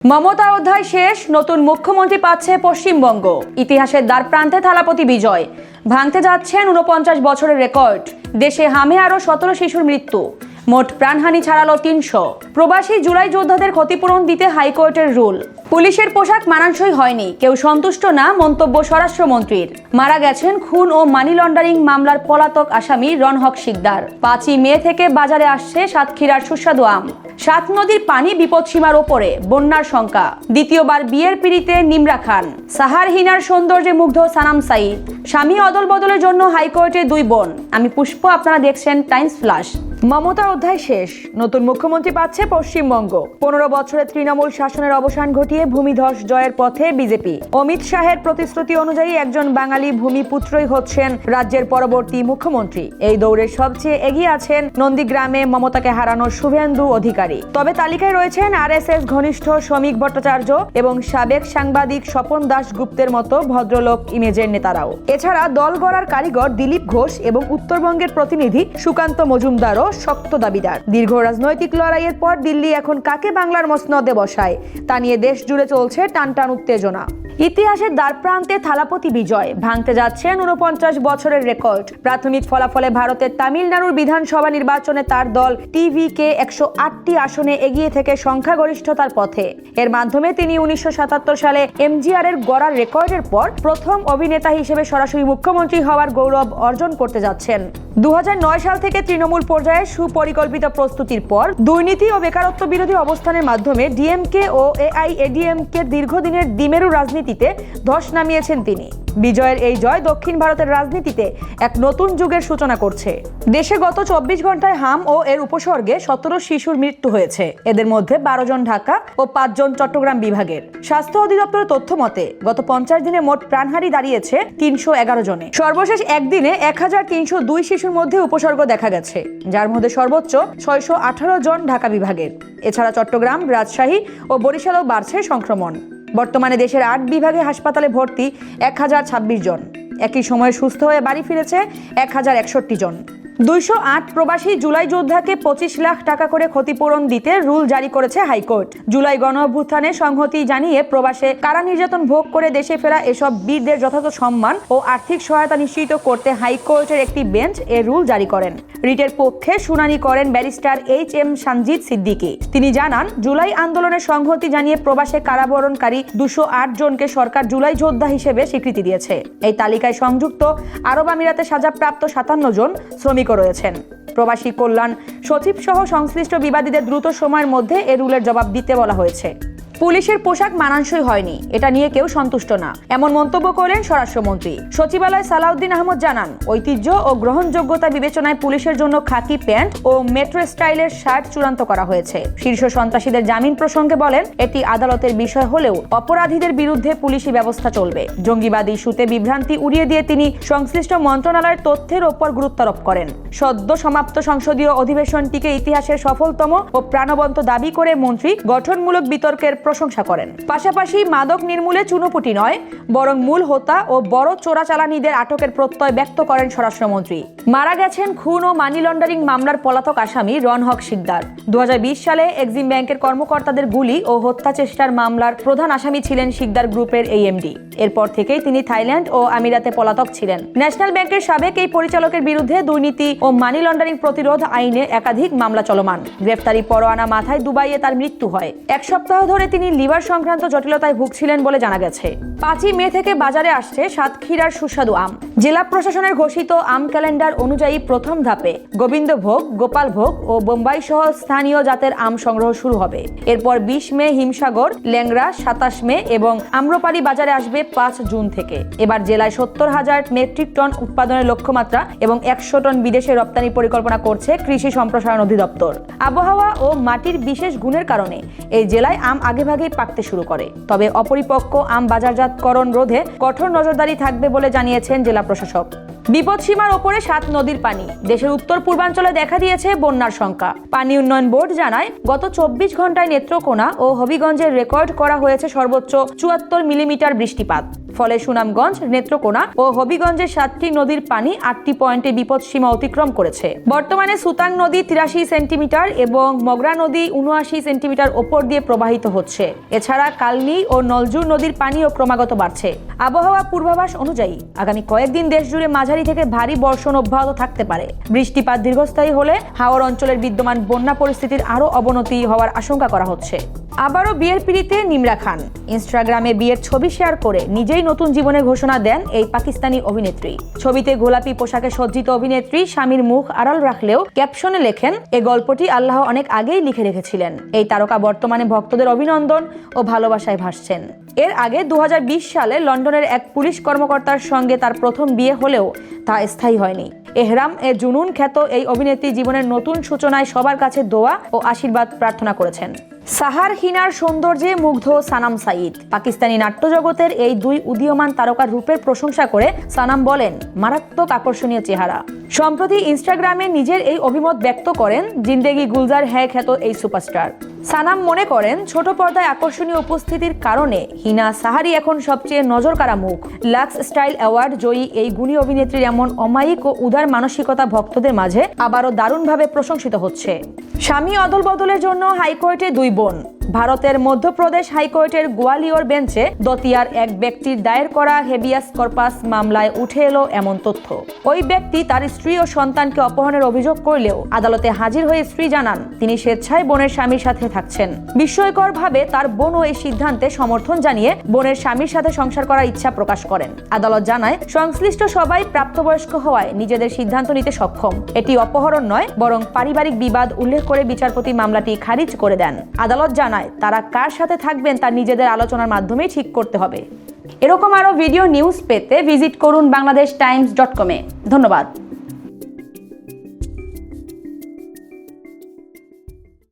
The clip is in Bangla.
মমতা অধ্যায় শেষ, নতুন মুখ্যমন্ত্রী পাচ্ছে পশ্চিমবঙ্গ। ইতিহাসের দ্বারপ্রান্তে থালাপতি বিজয়। ভাঙতে যাচ্ছেন ৪৯ বছরের রেকর্ড। দেশে হামে আরও ১৭ শিশুর মৃত্যু। মোট প্রাণহানি ছাড়ালো ৩০০। প্রবাসী জুলাই যোদ্ধাদের ক্ষতিপূরণ দিতে হাইকোর্টের রুল। পুলিশের পোশাক মানানসই হয়নি, কেউ সন্তুষ্ট না, মন্তব্য স্বরাষ্ট্রমন্ত্রীর। মারা গেছেন খুন ও মানি লন্ডারিং মামলার পলাতক আসামি রনহক শিকদার। ৫ই মে থেকে বাজারে আসছে সাতক্ষীরার সুস্বাদু আম। ৭ নদীর পানি বিপদসীমার ওপরে, বন্যার শঙ্কা। দ্বিতীয়বার বিয়ের পিড়িতে নিমরা খান। সাহার হিনার সৌন্দর্যে মুগ্ধ সানাম সাইদ। স্বামী অদল বদলের জন্য হাইকোর্টে ২ বোন। আমি পুষ্প, আপনারা দেখছেন টাইমস ফ্ল্যাশ। মমতার অধ্যায় শেষ, নতুন মুখ্যমন্ত্রী পাচ্ছে পশ্চিমবঙ্গ। ১৫ বছরের তৃণমূল শাসনের অবসান ঘটিয়ে ভূমিধস জয়ের পথে বিজেপি। অমিত শাহের প্রতিশ্রুতি অনুযায়ী একজন বাঙালি ভূমিপুত্রই হচ্ছেন রাজ্যের পরবর্তী মুখ্যমন্ত্রী। এই দৌড়ের সবচেয়ে এগিয়ে আছেন নন্দীগ্রামে মমতাকে হারানো শুভেন্দু অধিকারী। তবে তালিকায় রয়েছেন আরএসএস ঘনিষ্ঠ শ্রমিক ভট্টাচার্য এবং সাবেক সাংবাদিক স্বপন দাশগুপ্তের মতো ভদ্রলোক ইমেজের নেতারাও। এছাড়া দল গড়ার কারিগর দিলীপ ঘোষ এবং উত্তরবঙ্গের প্রতিনিধি সুকান্ত মজুমদারও শক্ত দাবিদার। দীর্ঘ রাজনৈতিক লড়াইয়ের পর দিল্লি এখন কাকে বাংলার মসনদে বসায়, তা নিয়ে দেশ জুড়ে চলছে টানটান উত্তেজনা। ইতিহাসের দ্বারপ্রান্তে থালাপতি বিজয়। ভাঙতে যাচ্ছেন ৪৯ বছরের রেকর্ড। প্রাথমিক ফলাফলে ভারতের তামিলনাড়ুর বিধানসভা নির্বাচনে তার দল টিভিকে ১০৮টি আসনে এগিয়ে থেকে সংখ্যাগরিষ্ঠতার পথে। এর মাধ্যমে তিনি ১৯৭৭ সালে এমজিআর এর গড়ার রেকর্ডের পর প্রথম অভিনেতা হিসেবে সরাসরি মুখ্যমন্ত্রী হওয়ার গৌরব অর্জন করতে যাচ্ছেন। ২০০৯ সাল থেকে তৃণমূল পর্যায়ে সুপরিকল্পিত প্রস্তুতির পর দুর্নীতি ও বেকারত্ব বিরোধী অবস্থানের মাধ্যমে ডিএমকে ও এআইএডিএমকে দীর্ঘদিনের দ্বিমেরু রাজনীতিতে ধস নামিয়েছেন তিনি। বিজয়ের এই জয় দক্ষিণ ভারতের রাজনীতিতে এক নতুন যুগের সূচনা করছে। দেশে গত ২৪ ঘন্টায় হাম ও এর উপসর্গে ১৭ শিশুর মৃত্যু হয়েছে। এদের মধ্যে ১২ জন ঢাকা ও ৫ জন চট্টগ্রাম বিভাগের। স্বাস্থ্য অধিদপ্তরের তথ্য মতে গত ৫০ দিনে মোট প্রাণহানি দাঁড়িয়েছে ৩১১ জনে। সর্বশেষ একদিনে ১৩০২ শিশুর মধ্যে উপসর্গ দেখা গেছে, যার মধ্যে সর্বোচ্চ ৬১৮ জন ঢাকা বিভাগের। এছাড়া চট্টগ্রাম, রাজশাহী ও বরিশালেও বাড়ছে সংক্রমণ। বর্তমানে দেশের ৮ বিভাগে হাসপাতালে ভর্তি ১০২৬ জন। একই সময়ে সুস্থ হয়ে বাড়ি ফিরেছে ১০৬১ জন। ২০৮ প্রবাসী জুলাই যোদ্ধাকে ২৫ লাখ টাকা করে ক্ষতিপূরণ দিতে রুল জারি করেছে হাইকোর্ট। জুলাই গণ অভ্যুত্থানে সংহতি জানিয়ে প্রবাসে কারা নির্যাতন ভোগ করে দেশে ফেরা এসব বীরদের যথাযথ সম্মান ও আর্থিক সহায়তা নিশ্চিত করতে হাইকোর্টের একটি বেঞ্চ এ রুল জারি করেন। রিটের পক্ষে শুনানি করেন ব্যারিস্টার এইচ.এম. সানজিদ সিদ্দিকী। তিনি জানান, জুলাই আন্দোলনের সংহতি জানিয়ে প্রবাসে কারাবরণকারী ২০৮ জনকে সরকার জুলাই যোদ্ধা হিসেবে স্বীকৃতি দিয়েছে। এই তালিকায় সংযুক্ত আরব আমিরাতে সাজাপ্রাপ্ত ৫৭ জন শ্রমিক রয়েছেন। প্রবাসী কল্যাণ সচিব সহ সংশ্লিষ্ট বিবাদীদের দ্রুত সময়ের মধ্যে এ রুলের জবাব দিতে বলা হয়েছে। পুলিশের পোশাক মানানসই হয়নি, এটা নিয়ে কেউ সন্তুষ্ট না, এমন মন্তব্য করলেন স্বরাষ্ট্রমন্ত্রী। সচিবালয় সালাউদ্দিন আহমদ জানান, ঐতিহ্য ও গ্রহণযোগ্যতা বিবেচনায় পুলিশের জন্য খাকি প্যান্ট ও মেট্রো স্টাইলের শার্ট চূড়ান্ত করা হয়েছে। শীর্ষ সন্ত্রাসীদের জামিন প্রসঙ্গে বলেন, এটি আদালতের বিষয় হলেও অপরাধীদের বিরুদ্ধে পুলিশি ব্যবস্থা চলবে। জঙ্গিবাদ ইস্যুতে বিভ্রান্তি উড়িয়ে দিয়ে তিনি সংশ্লিষ্ট মন্ত্রণালয়ের তথ্যের ওপর গুরুত্বারোপ করেন। সদ্য সমাপ্ত সংসদীয় অধিবেশনটিকে ইতিহাসের সফলতম ও প্রাণবন্ত দাবি করে মন্ত্রী গঠনমূলক বিতর্কের প্রশংসা করেন। পাশাপাশি মাদক নির্মূলে চুনোপুটি নয়, বরং মূল হোতা ও বড় চোরাচালানিদের আটকের প্রত্যয় ব্যক্ত করেন স্বরাষ্ট্রমন্ত্রী। মারা গেছেন খুন ও মানি লন্ডারিং মামলার পলাতক আসামি রনহক শিকদার। ২০২০ সালে এক্সিম ব্যাংকের কর্মকর্তাদের গুলি ও হত্যা চেষ্টার মামলার প্রধান আসামি ছিলেন শিকদার গ্রুপের এই এমডি। এরপর থেকেই তিনি থাইল্যান্ড ও আমিরাতে পলাতক ছিলেন। ন্যাশনাল ব্যাংকের সাবেক এই পরিচালকের বিরুদ্ধে দুর্নীতি ও মানি লন্ডারিং প্রতিরোধ আইনে একাধিক মামলা চলমান। গ্রেফতারি পরোয়ানা মাথায় দুবাইয়ে তার মৃত্যু হয়। ১ সপ্তাহ ধরে তিনি লিভার সংক্রান্ত জটিলতায় ভুগছিলেন বলে জানা গেছে। ৫ই মে থেকে বাজারে আসছে সাতক্ষীরার সুস্বাদু আম। জেলা প্রশাসনের ঘোষিত আম ক্যালেন্ডার অনুযায়ী প্রথম ধাপে গোবিন্দভোগ, গোপালভোগ ও বোম্বাই সহ স্থানীয় জাতের আম সংগ্রহ শুরু হবে। এরপর ২০ মে হিমসাগর, ল্যাংড়া ২৭ মে এবং আম্রপালি বাজারে আসবে ৫ জুন থেকে। এবার জেলায় ৭০,০০০ মেট্রিক টন উৎপাদনের লক্ষ্যমাত্রা এবং ১০০ টন বিদেশে রপ্তানি পরিকল্পনা করছে কৃষি সম্প্রসারণ অধিদপ্তর। আবহাওয়া ও মাটির বিশেষ গুণের কারণে এই জেলায় আম আগেভাগেই পাকতে শুরু করে। তবে অপরিপক্ক আম বাজারজাতকরণ রোধে কঠোর নজরদারি থাকবে বলে জানিয়েছেন জেলা প্রশাসক। বিপদসীমার ওপরে ৭ নদীর পানি। দেশের উত্তর পূর্বাঞ্চলে দেখা দিয়েছে বন্যার শঙ্কা। পানি উন্নয়ন বোর্ড জানায়, গত ২৪ ঘন্টায় নেত্রকোনা ও হবিগঞ্জের রেকর্ড করা হয়েছে সর্বোচ্চ ৭৪ মিলিমিটার বৃষ্টিপাত। ফলে সুনামগঞ্জ, নেত্রকোনা ও হবিগঞ্জের 7টি নদীর পানি 8টি পয়েন্টে বিপদসীমা অতিক্রম করেছে। বর্তমানে সুতাং নদী 83 সেন্টিমিটার এবং মগরা নদী 79 সেন্টিমিটার ওপর দিয়ে প্রবাহিত হচ্ছে। এছাড়া কালনী ও নলজুর নদীর পানিও ক্রমাগত বাড়ছে। আবহাওয়া পূর্বাভাস অনুযায়ী আগামী কয়েকদিন দেশ জুড়ে মাঝারি থেকে ভারী বর্ষণ অব্যাহত থাকতে পারে। বৃষ্টিপাত দীর্ঘস্থায়ী হলে হাওর অঞ্চলের বিদ্যমান বন্যা পরিস্থিতির আরও অবনতি হওয়ার আশঙ্কা করা হচ্ছে। আবারও বিয়ের পিড়িতে নিমরা খান। ইনস্টাগ্রামে বিয়ের ছবি শেয়ার করে নিজেই নতুন জীবনের ঘোষণা দেন এই পাকিস্তানি অভিনেত্রী। ছবিতে গোলাপি পোশাকে সজ্জিত অভিনেত্রী স্বামীর মুখ আড়াল রাখলেও ক্যাপশনে লেখেন, এই গল্পটি আল্লাহ অনেক আগেই লিখে রেখেছিলেন। এই তারকা বর্তমানে ভক্তদের অভিনন্দন ও ভালোবাসায় ভাসছেন। এর আগে 2020 সালে লন্ডনের এক পুলিশ কর্মকর্তার সঙ্গে তার প্রথম বিয়ে হলেও তা স্থায়ী হয়নি। এহরাম এ জুনুন খ্যাত এই অভিনেত্রী জীবনের নতুন সূচনায় সবার কাছে দোয়া ও আশীর্বাদ প্রার্থনা করেছেন। সাহার হিনার সৌন্দর্যে মুগ্ধ সানাম সাঈদ। পাকিস্তানি নাট্যজগতের এই দুই উদীয়মান তারকার রূপের প্রশংসা করে সানাম বলেন, মারাত্মক আকর্ষণীয় চেহারা। সম্প্রতি ইনস্টাগ্রামে নিজের এই অভিমত ব্যক্ত করেন জিন্দেগি গুলজার হ্যায় খ্যাত এই সুপারস্টার। সানাম মনে করেন, ছোট পর্দায় আকর্ষণীয় উপস্থিতির কারণে হিনা সাহারি এখন সবচেয়ে নজরকাড়া মুখ। লাক্স স্টাইল অ্যাওয়ার্ড জয়ী এই গুণী অভিনেত্রীর এমন অমায়িক ও উদার মানসিকতা ভক্তদের মাঝে আবারও দারুণভাবে প্রশংসিত হচ্ছে। স্বামী অদল বদলের জন্য হাইকোর্টে দুই বোন। ভারতের মধ্যপ্রদেশ হাইকোর্টের গোয়ালিয়র বেঞ্চে দতিয়ার এক ব্যক্তির দায়ের করা হেবিয়াস কর্পাস মামলায় উঠে এলো এমন তথ্য। ওই ব্যক্তি তার স্ত্রী ও সন্তানকে অপহরণের অভিযোগ করলেও আদালতে হাজির হয়ে স্ত্রী জানান তিনি স্বেচ্ছায় বোনের স্বামীর সাথে থাকছেন। বিস্ময়করভাবে তার বোনও এই সিদ্ধান্তে সমর্থন জানিয়ে বোনের স্বামীর সাথে সংসার করার ইচ্ছা প্রকাশ করেন। আদালত জানায়, সংশ্লিষ্ট সবাই প্রাপ্তবয়স্ক হওয়ায় নিজেদের সিদ্ধান্ত নিতে সক্ষম। এটি অপহরণ নয়, বরং পারিবারিক বিবাদ উল্লেখ করে বিচারপতি মামলাটি খারিজ করে দেন। আদালত জানায়, তারা কার সাথে থাকবেন তা নিজেদের আলোচনার মাধ্যমেই ঠিক করতে হবে। এরকম আরো ভিডিও নিউজ পেতে ভিজিট করুন bangladeshtimes.com-এ। ধন্যবাদ।